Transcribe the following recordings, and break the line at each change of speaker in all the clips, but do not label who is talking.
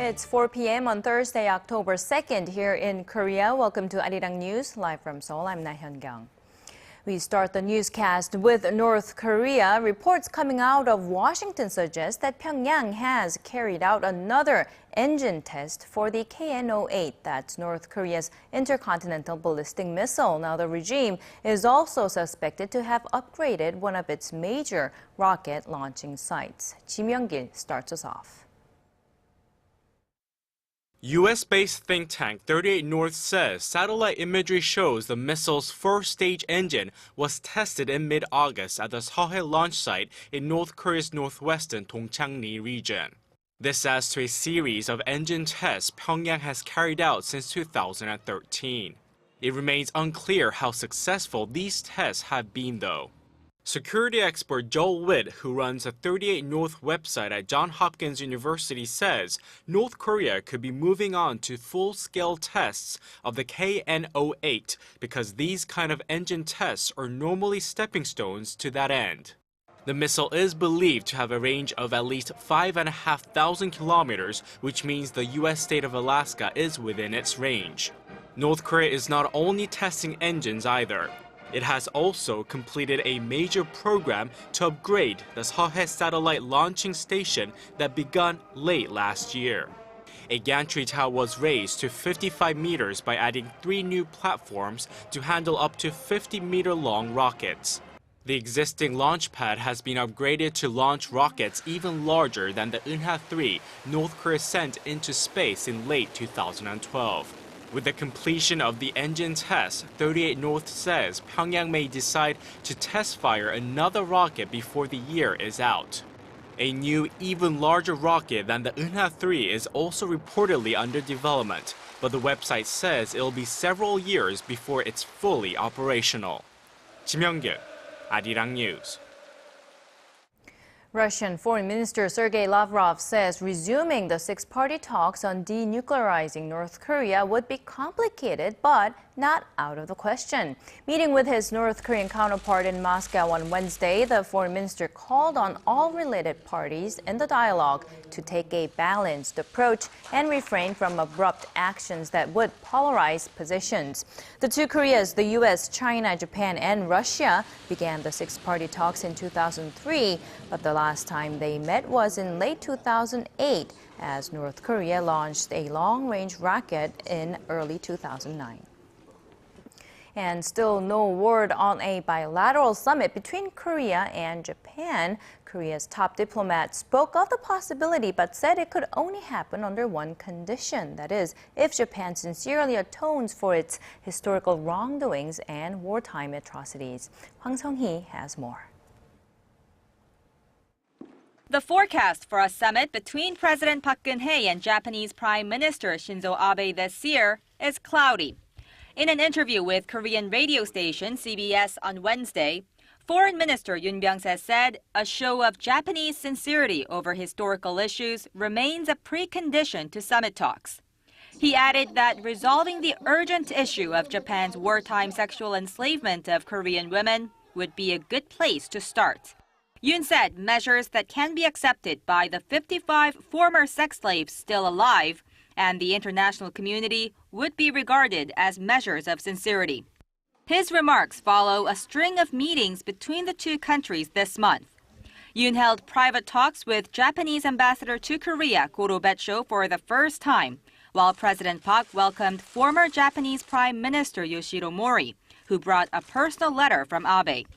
It's 4 p.m. on Thursday, October 2nd here in Korea. Welcome to ARIRANG News, live from Seoul. I'm Hyun-kyung. We start the newscast with North Korea. Reports coming out of Washington suggest that Pyongyang has carried out another engine test for the KN-08, that's North Korea's intercontinental ballistic missile. Now, the regime is also suspected to have upgraded one of its major rocket launching sites. Myung-kil starts us off.
U.S.-based think tank 38 North says satellite imagery shows the missile's first-stage engine was tested in mid-August at the Sohae launch site in North Korea's northwestern Tongchang-ri region. This adds to a series of engine tests Pyongyang has carried out since 2013. It remains unclear how successful these tests have been, though. Security expert Joel Witt, who runs a 38 North website at Johns Hopkins University, says North Korea could be moving on to full-scale tests of the KN-08 because these kind of engine tests are normally stepping stones to that end. The missile is believed to have a range of at least 5,500 kilometers, which means the U.S. state of Alaska is within its range. North Korea is not only testing engines either. It has also completed a major program to upgrade the Sohae satellite launching station that began late last year. A gantry tower was raised to 55 meters by adding 3 new platforms to handle up to 50-meter-long rockets. The existing launch pad has been upgraded to launch rockets even larger than the Unha-3 North Korea sent into space in late 2012. With the completion of the engine test, 38 North says Pyongyang may decide to test fire another rocket before the year is out. A new, even larger rocket than the Unha-3 is also reportedly under development, but the website says it'll be several years before it's fully operational. Myung-kil, ARIRANG News.
Russian Foreign Minister Sergei Lavrov says resuming the six-party talks on denuclearizing North Korea would be complicated, but not out of the question. Meeting with his North Korean counterpart in Moscow on Wednesday, the foreign minister called on all related parties in the dialogue to take a balanced approach and refrain from abrupt actions that would polarize positions. The two Koreas, the U.S., China, Japan, and Russia, began the six-party talks in 2003, but the last time they met was in late 2008 as North Korea launched a long-range rocket in early 2009. And still no word on a bilateral summit between Korea and Japan. Korea's top diplomat spoke of the possibility but said it could only happen under one condition. That is, if Japan sincerely atones for its historical wrongdoings and wartime atrocities. Hwang Sung-hee has more.
The forecast for a summit between President Park Geun-hye and Japanese Prime Minister Shinzo Abe this year is cloudy. In an interview with Korean radio station CBS on Wednesday, Foreign Minister Yoon Byung-se said a show of Japanese sincerity over historical issues remains a precondition to summit talks. He added that resolving the urgent issue of Japan's wartime sexual enslavement of Korean women would be a good place to start. Yoon said measures that can be accepted by the 55 former sex slaves still alive and the international community would be regarded as measures of sincerity. His remarks follow a string of meetings between the two countries this month. Yoon held private talks with Japanese ambassador to Korea, Goro Betcho, for the first time, while President Park welcomed former Japanese Prime Minister Yoshiro Mori, who brought a personal letter from Abe.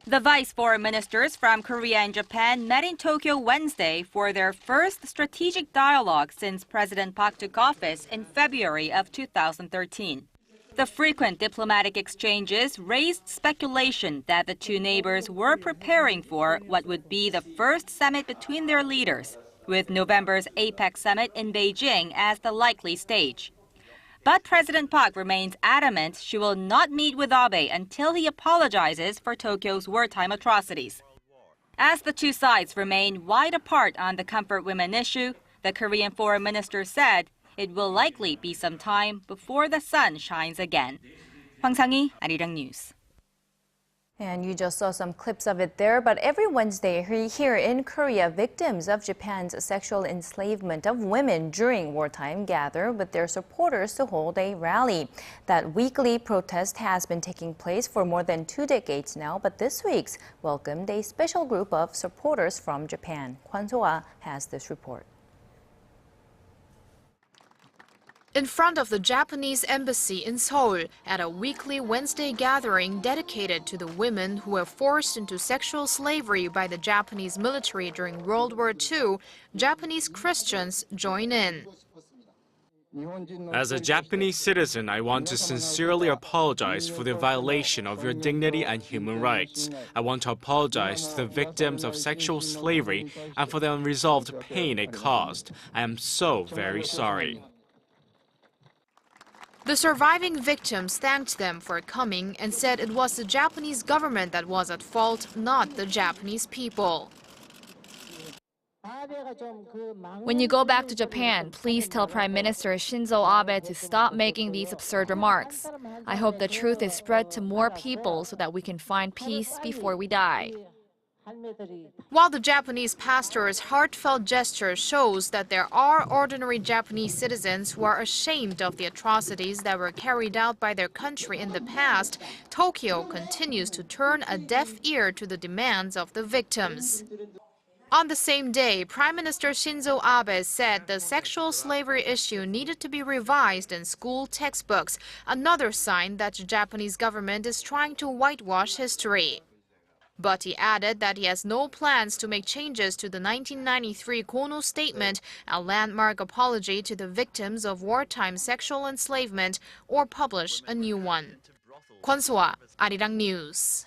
The vice foreign ministers from Korea and Japan met in Tokyo Wednesday for their first strategic dialogue since President Park took office in February of 2013. The frequent diplomatic exchanges raised speculation that the two neighbors were preparing for what would be the first summit between their leaders, with November's APEC summit in Beijing as the likely stage. But President Park remains adamant she will not meet with Abe until he apologizes for Tokyo's wartime atrocities. As the two sides remain wide apart on the comfort women issue, the Korean foreign minister said it will likely be some time before the sun shines again. Hwang Sang-hee, ARIRANG News.
And you just saw some clips of it there, but every Wednesday here in Korea, victims of Japan's sexual enslavement of women during wartime gather with their supporters to hold a rally. That weekly protest has been taking place for more than 2 decades now, but this week's welcomed a special group of supporters from Japan. Sohae has this report.
In front of the Japanese embassy in Seoul, at a weekly Wednesday gathering dedicated to the women who were forced into sexual slavery by the Japanese military during World War II, Japanese Christians join in.
As a Japanese citizen, I want to sincerely apologize for the violation of your dignity and human rights. I want to apologize to the victims of sexual slavery and for the unresolved pain it caused. I am so very sorry.
The surviving victims thanked them for coming and said it was the Japanese government that was at fault, not the Japanese people.
When you go back to Japan, please tell Prime Minister Shinzo Abe to stop making these absurd remarks. I hope the truth is spread to more people so that we can find peace before we die.
While the Japanese pastor's heartfelt gesture shows that there are ordinary Japanese citizens who are ashamed of the atrocities that were carried out by their country in the past, Tokyo continues to turn a deaf ear to the demands of the victims. On the same day, Prime Minister Shinzo Abe said the sexual slavery issue needed to be revised in school textbooks, another sign that the Japanese government is trying to whitewash history. But he added that he has no plans to make changes to the 1993 Kono Statement, a landmark apology to the victims of wartime sexual enslavement, or publish a new one. Sohae, ARIRANG News.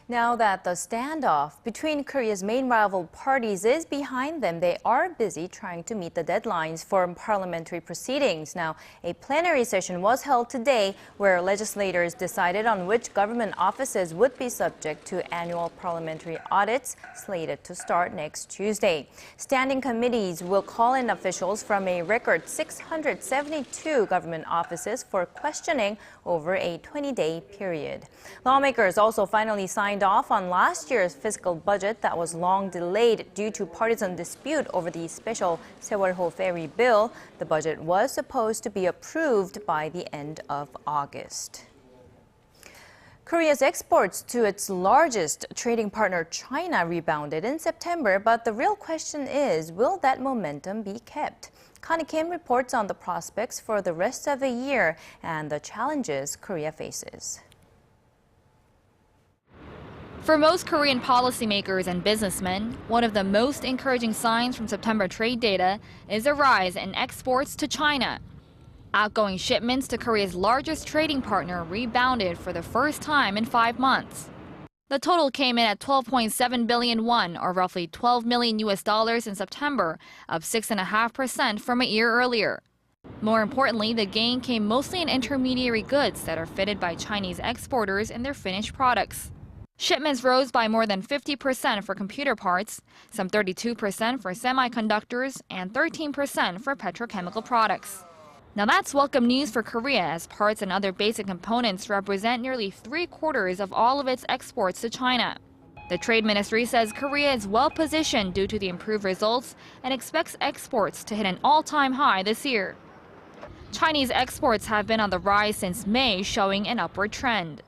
Now that the standoff between Korea's main rival parties is behind them, they are busy trying to meet the deadlines for parliamentary proceedings. Now, a plenary session was held today where legislators decided on which government offices would be subject to annual parliamentary audits slated to start next Tuesday. Standing committees will call in officials from a record 672 government offices for questioning over a 20-day period. Lawmakers also finally signed off on last year's fiscal budget that was long delayed due to partisan dispute over the special Seoul ferry bill. The budget was supposed to be approved by the end of August. Korea's exports to its largest trading partner, China, rebounded in September, but the real question is, will that momentum be kept? Kim reports on the prospects for the rest of the year and the challenges Korea faces.
For most Korean policymakers and businessmen, one of the most encouraging signs from September trade data is a rise in exports to China. Outgoing shipments to Korea's largest trading partner rebounded for the first time in 5 months. The total came in at 12.7 billion won, or roughly $12 million in September, up 6.5% from a year earlier. More importantly, the gain came mostly in intermediary goods that are fitted by Chinese exporters in their finished products. Shipments rose by more than 50% for computer parts, some 32% for semiconductors, and 13% for petrochemical products. Now that's welcome news for Korea, as parts and other basic components represent nearly 3/4 of all of its exports to China. The Trade Ministry says Korea is well positioned due to the improved results and expects exports to hit an all-time high this year. Chinese exports have been on the rise since May, showing an upward trend.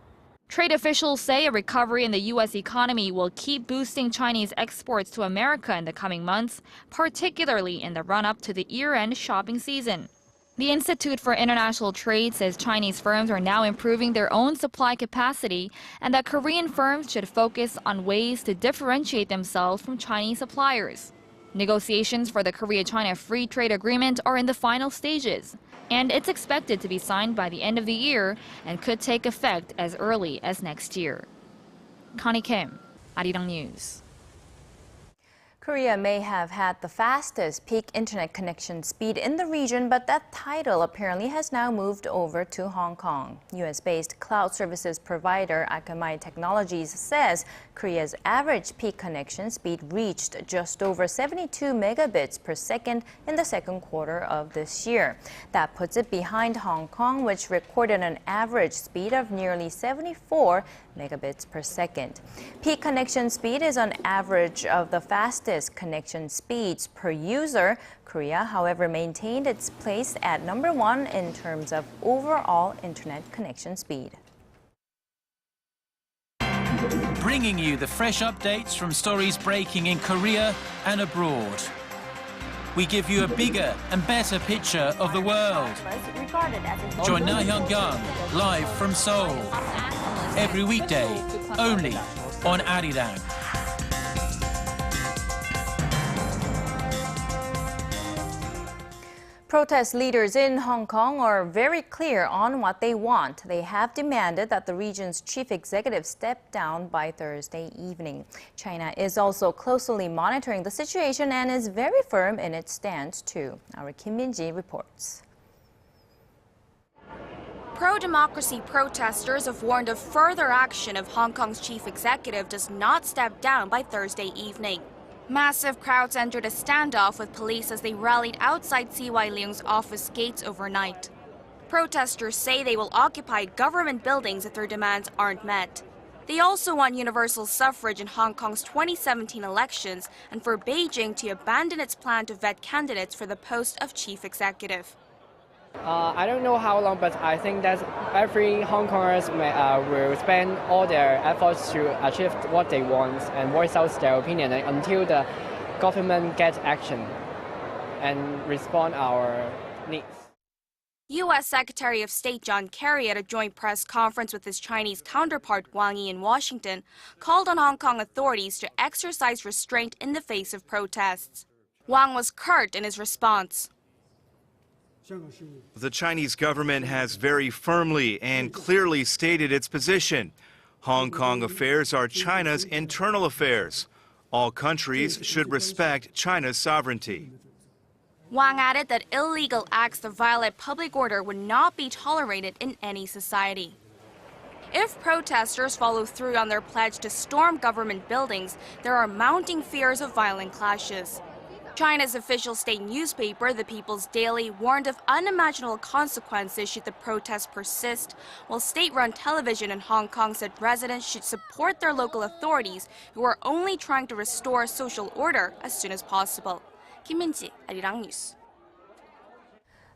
Trade officials say a recovery in the U.S. economy will keep boosting Chinese exports to America in the coming months, particularly in the run-up to the year-end shopping season. The Institute for International Trade says Chinese firms are now improving their own supply capacity and that Korean firms should focus on ways to differentiate themselves from Chinese suppliers. Negotiations for the Korea-China Free Trade Agreement are in the final stages, and it's expected to be signed by the end of the year and could take effect as early as next year. Connie Kim, ARIRANG News.
Korea may have had the fastest peak internet connection speed in the region, but that title apparently has now moved over to Hong Kong. US-based cloud services provider Akamai Technologies says Korea's average peak connection speed reached just over 72 megabits per second in the second quarter of this year. That puts it behind Hong Kong, which recorded an average speed of nearly 74 megabits per second. Peak connection speed is on average of the fastest connection speeds per user. Korea, however, maintained its place at number 1 in terms of overall internet connection speed.
Bringing you the fresh updates from stories breaking in Korea and abroad. We give you a bigger and better picture of the world. Join Hyun-kyung live from Seoul. Every weekday, only on ARIRANG.
Protest leaders in Hong Kong are very clear on what they want. They have demanded that the region's chief executive step down by Thursday evening. China is also closely monitoring the situation and is very firm in its stance too. Our Kim Min-ji reports.
Pro-democracy protesters have warned of further action if Hong Kong's chief executive does not step down by Thursday evening. Massive crowds entered a standoff with police as they rallied outside CY Leung's office gates overnight. Protesters say they will occupy government buildings if their demands aren't met. They also want universal suffrage in Hong Kong's 2017 elections and for Beijing to abandon its plan to vet candidates for the post of chief executive.
I don't know how long, but I think that every Hong Kongers will spend all their efforts to achieve what they want and voice out their opinion until the government gets action and respond our needs.
U.S. Secretary of State John Kerry at a joint press conference with his Chinese counterpart Wang Yi in Washington called on Hong Kong authorities to exercise restraint in the face of protests. Wang was curt in his response.
The Chinese government has very firmly and clearly stated its position. Hong Kong affairs are China's internal affairs. All countries should respect China's sovereignty.
Wang added that illegal acts that violate public order would not be tolerated in any society. If protesters follow through on their pledge to storm government buildings, there are mounting fears of violent clashes. China's official state newspaper, The People's Daily, warned of unimaginable consequences should the protests persist, while state-run television in Hong Kong said residents should support their local authorities who are only trying to restore social order as soon as possible. Kim Min-ji, ARIRANG News.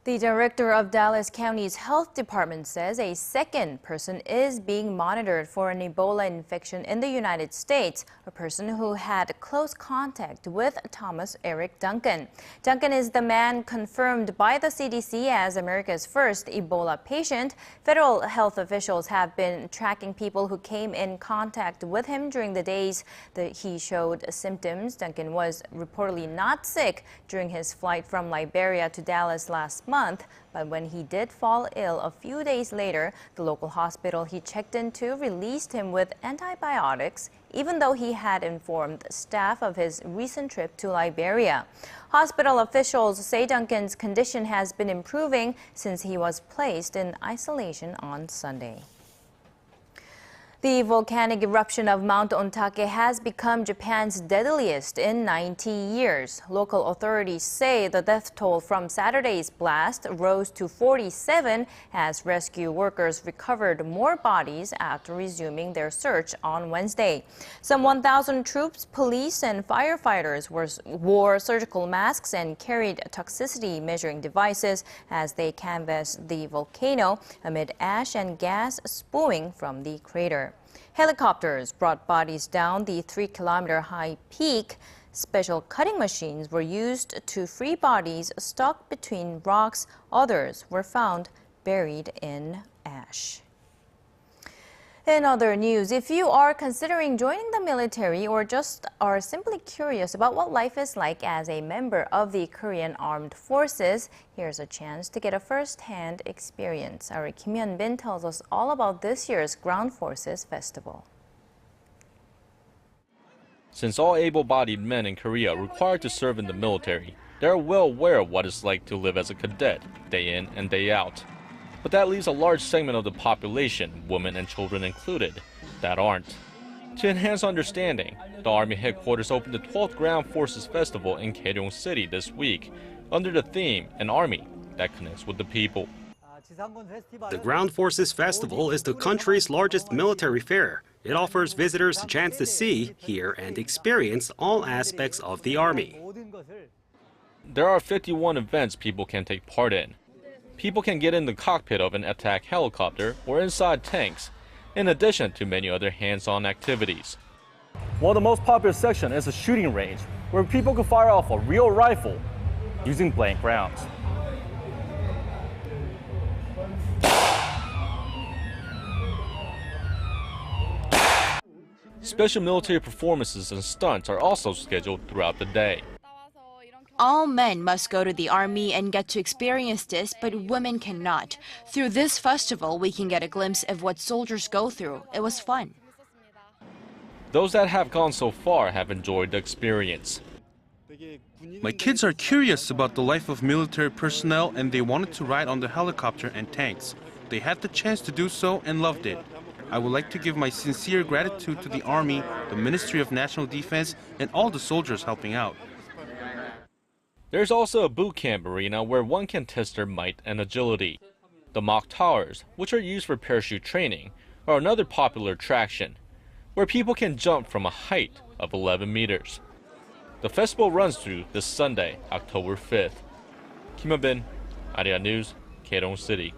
The director of Dallas County's health department says a second person is being monitored for an Ebola infection in the United States, a person who had close contact with Thomas Eric Duncan. Duncan is the man confirmed by the CDC as America's first Ebola patient. Federal health officials have been tracking people who came in contact with him during the days that he showed symptoms. Duncan was reportedly not sick during his flight from Liberia to Dallas last month, but when he did fall ill a few days later, the local hospital he checked into released him with antibiotics, even though he had informed staff of his recent trip to Liberia. Hospital officials say Duncan's condition has been improving since he was placed in isolation on Sunday. The volcanic eruption of Mount Ontake has become Japan's deadliest in 90 years. Local authorities say the death toll from Saturday's blast rose to 47 as rescue workers recovered more bodies after resuming their search on Wednesday. Some 1,000 troops, police, and firefighters wore surgical masks and carried toxicity measuring devices as they canvassed the volcano amid ash and gas spewing from the crater. Helicopters brought bodies down the 3-kilometer-high peak. Special cutting machines were used to free bodies stuck between rocks. Others were found buried in ash. In other news, if you are considering joining the military or just are simply curious about what life is like as a member of the Korean Armed Forces, here's a chance to get a first-hand experience. Our Kim Hyun-bin tells us all about this year's Ground Forces Festival.
Since all able-bodied men in Korea are required to serve in the military, they are well aware of what it's like to live as a cadet, day in and day out. But that leaves a large segment of the population, women and children included, that aren't. To enhance understanding, the Army headquarters opened the 12th Ground Forces Festival in Gyeong City this week, under the theme, An Army that connects with the people.
The Ground Forces Festival is the country's largest military fair. It offers visitors a chance to see, hear, and experience all aspects of the Army.
There are 51 events people can take part in. People can get in the cockpit of an attack helicopter or inside tanks, in addition to many other hands-on activities.
One of the most popular sections is a shooting range, where people can fire off a real rifle using blank rounds.
Special military performances and stunts are also scheduled throughout the day.
All men must go to the army and get to experience this, but women cannot. Through this festival, we can get a glimpse of what soldiers go through. It was fun.
Those that have gone so far have enjoyed the experience.
My kids are curious about the life of military personnel and they wanted to ride on the helicopter and tanks. They had the chance to do so and loved it. I would like to give my sincere gratitude to the Army, the Ministry of National Defense, and all the soldiers helping out.
There's also a boot camp arena where one can test their might and agility. The mock towers, which are used for parachute training, are another popular attraction, where people can jump from a height of 11 meters. The festival runs through this Sunday, October 5th. Kim Hyun-bin, ARIRANG News, Gyeong City.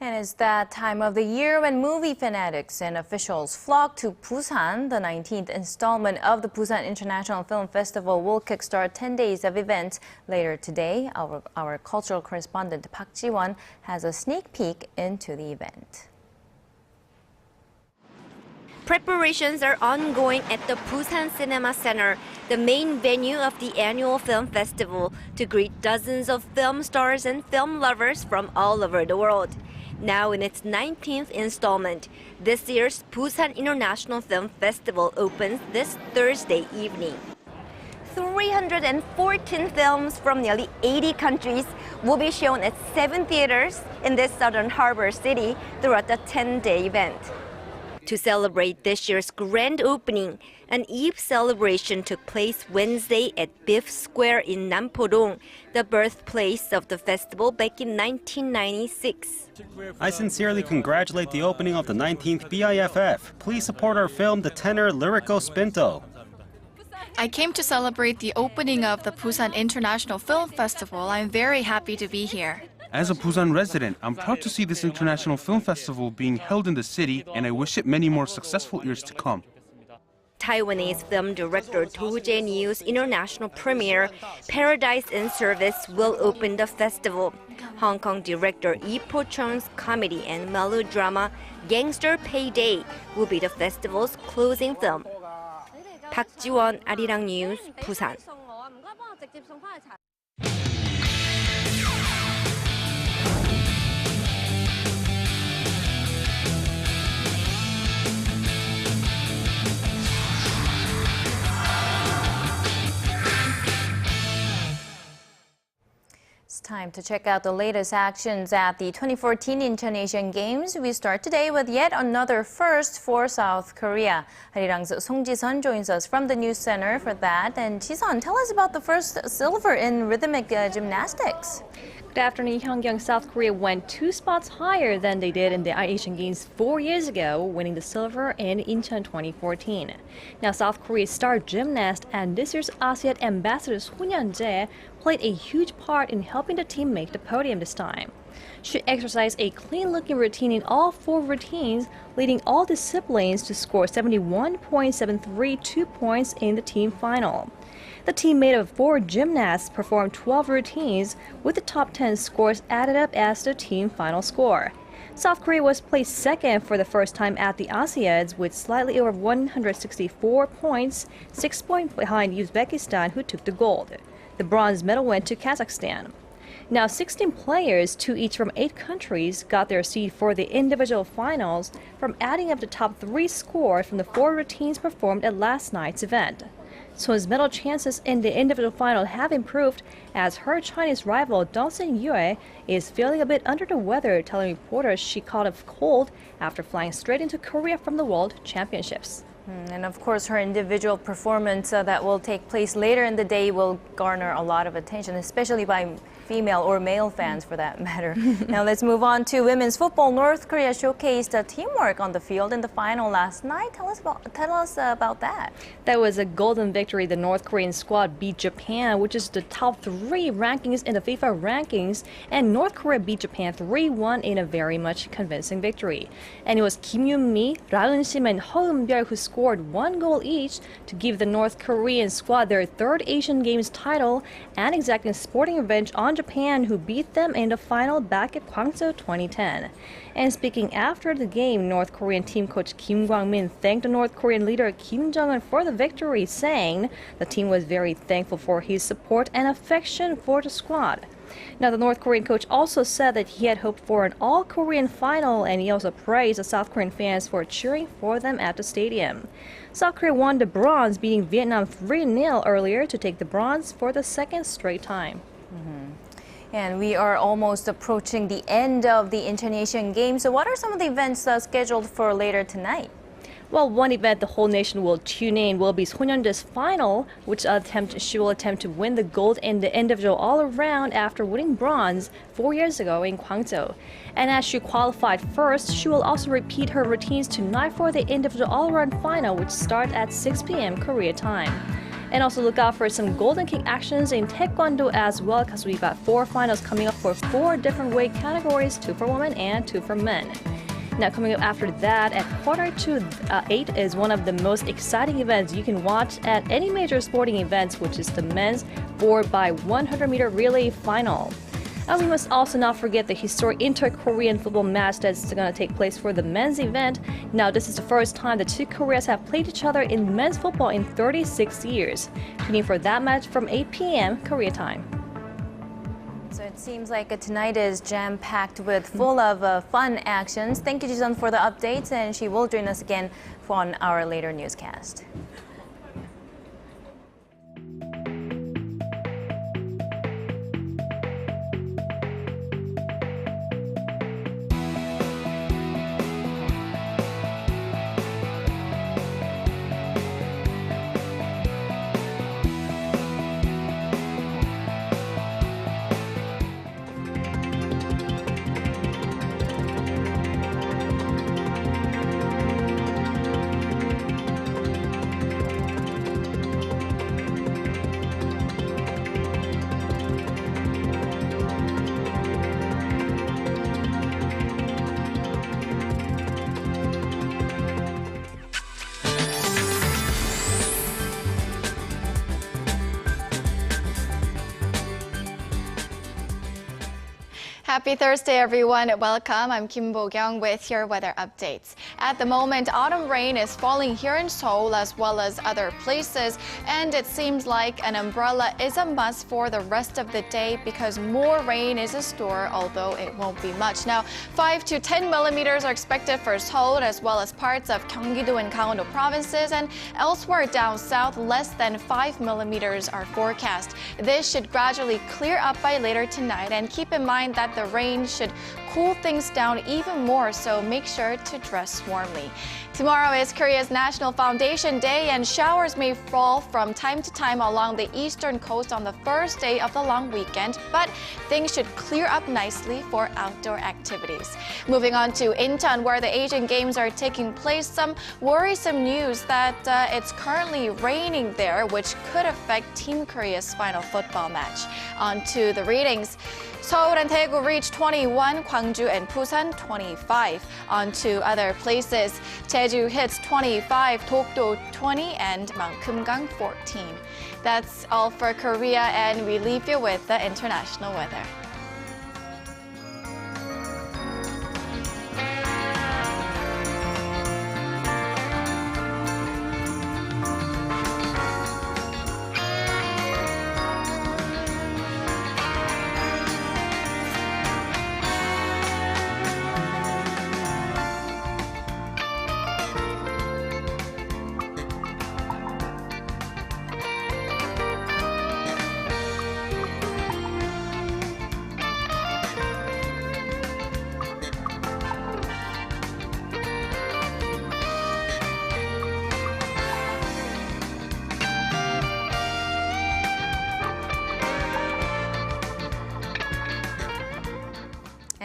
And it's that time of the year when movie fanatics and officials flock to Busan. The 19th installment of the Busan International Film Festival will kickstart 10 days of events later today. Our cultural correspondent Park Ji-won has a sneak peek into the event.
Preparations are ongoing at the Busan Cinema Center, the main venue of the annual film festival, to greet dozens of film stars and film lovers from all over the world. Now in its 19th installment, this year's Busan International Film Festival opens this Thursday evening. 314 films from nearly 80 countries will be shown at 7 theaters in this southern harbor city throughout the 10-day event. To celebrate this year's grand opening, an Eve celebration took place Wednesday at Biff Square in Nampodong, the birthplace of the festival back in 1996.
I sincerely congratulate the opening of the 19th BIFF. Please support our film, The Tenor Lyrico Spinto.
I came to celebrate the opening of the Busan International Film Festival. I'm very happy to be here.
As a Busan resident, I'm proud to see this international film festival being held in the city, and I wish it many more successful years to come.
Taiwanese film director Do Jae-ryu's international premiere, Paradise in Service, will open the festival. Hong Kong director Lee Po-chung's comedy and melodrama Gangster Payday will be the festival's closing film. Park Ji-won, ARIRANG News, Busan.
It's time to check out the latest actions at the 2014 Incheon Asian Games. We start today with yet another first for South Korea. ARIRANG's Song Ji-sun joins us from the News Center for that. And Ji-sun, tell us about the first silver in rhythmic gymnastics.
Good afternoon, Hyun-kyung. South Korea went 2 spots higher than they did in the Asian Games 4 years ago, winning the silver in Incheon 2014. Now, South Korea's star gymnast and this year's ASEAN ambassador Soon Yeon-jae played a huge part in helping the team make the podium this time. She exercised a clean-looking routine in all 4 routines, leading all disciplines to score 71.732 points in the team final. The team made of 4 gymnasts performed 12 routines, with the top 10 scores added up as the team final score. South Korea was placed second for the first time at the Asiads with slightly over 164 points, 6 points behind Uzbekistan, who took the gold. The bronze medal went to Kazakhstan. Now, 16 players, 2 each from 8 countries, got their seed for the individual finals from adding up the top 3 scores from the 4 routines performed at last night's event. So's medal chances in the individual final have improved as her Chinese rival Dongsen Yue is feeling a bit under the weather, telling reporters she caught a cold after flying straight into Korea from the World Championships.
And of course, her individual performance that will take place later in the day will garner a lot of attention, especially by female or male fans for that matter. Now let's move on to women's football. North Korea showcased teamwork on the field in the final last night. Tell us about that.
That was a golden victory. The North Korean squad beat Japan, which is the top 3 rankings in the FIFA rankings, and North Korea beat Japan 3-1 in a very much convincing victory. And it was Kim Yoon-mi, Ra Eun-sim, and Ho Eun-byul who scored 1 goal each to give the North Korean squad their 3rd Asian Games title and exacting sporting revenge on Japan, who beat them in the final back at Gwangju 2010. And speaking after the game, North Korean team coach Kim Kwang-min thanked the North Korean leader Kim Jong-un for the victory, saying the team was very thankful for his support and affection for the squad. Now, the North Korean coach also said that he had hoped for an all-Korean final, and he also praised the South Korean fans for cheering for them at the stadium. South Korea won the bronze, beating Vietnam 3-0 earlier to take the bronze for the 2nd straight time.
And we are almost approaching the end of the Inter-Asian Games. So what are some of the events scheduled for later tonight?
Well, one event the whole nation will tune in will be Soyeondae's final, which she will attempt to win the gold in the individual all-around after winning bronze 4 years ago in Gwangju. And as she qualified first, she will also repeat her routines tonight for the individual all-around final, which starts at 6 p.m. Korea time. And also look out for some golden kick actions in Taekwondo as well, because we've got 4 finals coming up for 4 different weight categories, 2 for women and 2 for men. Now, coming up after that at 7:45 is one of the most exciting events you can watch at any major sporting events, which is the men's 4x100-meter relay final. And we must also not forget the historic inter-Korean football match that's going to take place for the men's event. Now, this is the first time the 2 Koreas have played each other in men's football in 36 years. Tune in for that match from 8 p.m. Korea time.
So it seems like tonight is jam-packed with full of fun actions. Thank you, Ji-sun, for the updates, and she will join us again on our later newscast.
Happy Thursday, everyone. Welcome. I'm Kim Bo-kyung with your weather updates. At the moment, autumn rain is falling here in Seoul as well as other places, and it seems like an umbrella is a must for the rest of the day because more rain is in store, although it won't be much. Now, 5 to 10 millimeters are expected for Seoul as well as parts of Gyeonggi-do and Gangwon-do provinces, and elsewhere down south, less than 5 millimeters are forecast. This should gradually clear up by later tonight, and keep in mind that the rain should cool things down even more, so make sure to dress warmly. Tomorrow is Korea's National Foundation Day, and showers may fall from time to time along the eastern coast on the first day of the long weekend, but things should clear up nicely for outdoor activities. Moving on to Incheon, where the Asian Games are taking place, some worrisome news that it's currently raining there, which could affect Team Korea's final football match. On to the readings. Seoul and Daegu reached 21, Gwangju and Busan 25. On to other places. Jeju hits 25, Dokdo 20, and Myeong-kil 14. That's all for Korea, and we leave you with the international weather.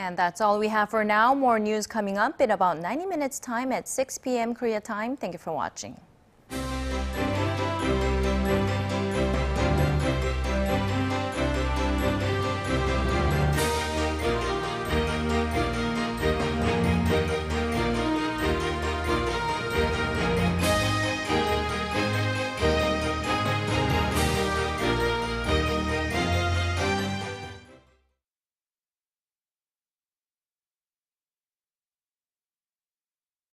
And that's all we have for now. More news coming up in about 90 minutes time at 6 p.m. Korea time. Thank you for watching.